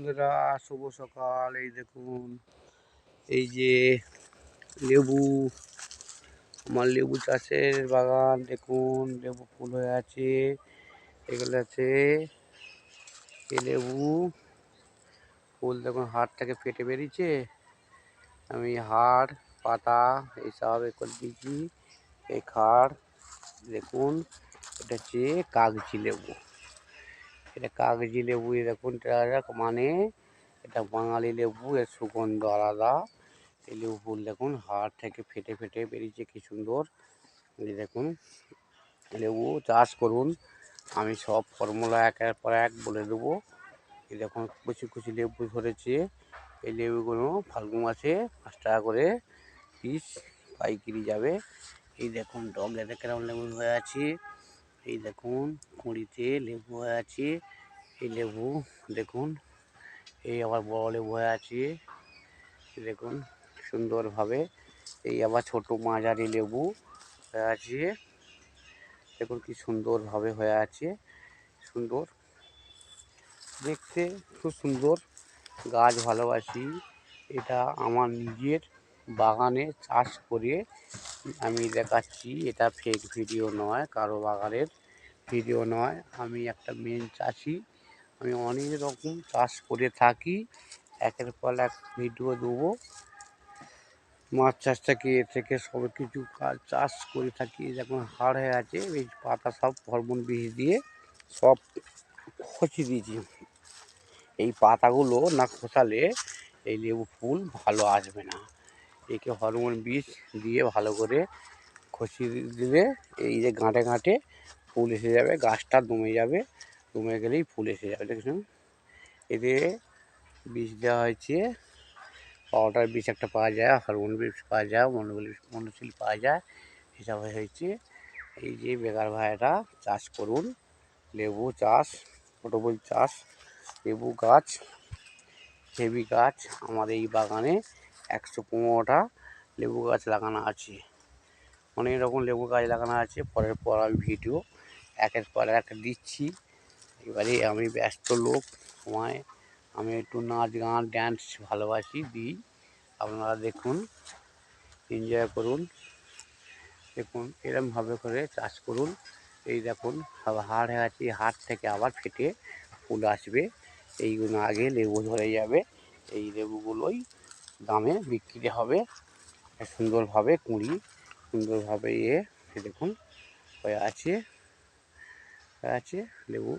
বন্ধুরা, শুভ সকাল। এই দেখুন, এই যে লেবু, আমার লেবু চাষের বাগান। দেখুন লেবু ফুল হয়ে আছে, এগুলো আছে এই লেবু ফুল। দেখুন হাড় থেকে ফেটে বেরিয়েছে, আমি হাড় পাতা এইসব করে দিয়েছি। এই খাড় দেখুন, এটা হচ্ছে কাগজি লেবু। এটা কাগজি লেবু, দেখুন মানে এটা বাঙালি লেবু, এর সুগন্ধ আলাদা। এই লেবু ফুল দেখুন হাড় থেকে ফেটে ফেটে বেরিয়েছে, কি সুন্দর। এই দেখুন, লেবু চাষ করুন, আমি সব ফর্মুলা একের পর এক বলে দেবো। এই দেখুন কুচি কুচি লেবু ধরেছে। এই লেবুগুলো ফাল্গুন মাসে 5 টাকা করে পিস পাইকারি যাবে। এই দেখুন ডগলেতে কেমন লেবু হয়ে আছে। এই দেখুন কুঁড়িতে লেবু হয়ে আছে। এই লেবু দেখুন, এই আবার বড় লেবু হয়ে আছে। দেখুন সুন্দরভাবে। এই আবার ছোট মাঝারি লেবু হয়ে আছে। দেখুন কি সুন্দরভাবে হয়ে আছে, সুন্দর দেখতে, খুব সুন্দর গাছ। ভালোবাসি এটা, আমার নিজের বাগানে চাষ করে আমি দেখাচ্ছি। এটা ফেক ভিডিও নয়, কারো বাগানের ভিডিও নয়। আমি একটা মেন চাষি, আমি অনেক রকম চাষ করে থাকি, একের পর এক ভিডিও দেবো। মাছ চাষ থেকে এ থেকে সব কিছু কাজ চাষ করে থাকি। যখন হাড় হয়ে আছে, এই পাতা সব হরমোন বিষ দিয়ে সব খসিয়ে দিয়েছি। এই পাতাগুলো না খসালে এই লেবু ফুল ভালো আসবে না। একে হরমোন বিষ দিয়ে ভালো করে খসিয়ে দিলে এই যে গাঁটে গাঁটে ফুল এসে যাবে, গাছটা দমে যাবে, দমে গেলেই ফুল এসে যাবে। দেখুন এতে বিষ দেওয়া হয়েছে, পাউডার বিষ একটা পাওয়া যায়, হরমোন বিষ পাওয়া যায়, মনোসিল পাওয়া যায়, হিসাবে হয়েছে। এই যে বেকার ভাইয়েরা চাষ করুন, লেবু চাষ, পটল চাষ, লেবু গাছ, হেবি গাছ। আমাদের এই বাগানে 115টা লেবু গাছ লাগানো আছে, অনেক রকম লেবু গাছ লাগানো আছে। পরের পর আমি ভিডিও একের পর এক দিচ্ছি। এবারে আমি ব্যস্ত লোক, সময় আমি একটু নাচ গান ড্যান্স ভালোবাসি, দিই। আপনারা দেখুন, এনজয় করুন। দেখুন এরমভাবে করে চাষ করুন। এই দেখুন সব হাড় হয়ে আছে, হাড় থেকে আবার ফেটে ফুল আসবে। এইগুলো আগে লেবু ধরে যাবে, এই লেবুগুলোই দামে বিক্রি হবে সুন্দরভাবে। কুঁড়ি সুন্দরভাবে দেখুন হয়ে আছে লেবু।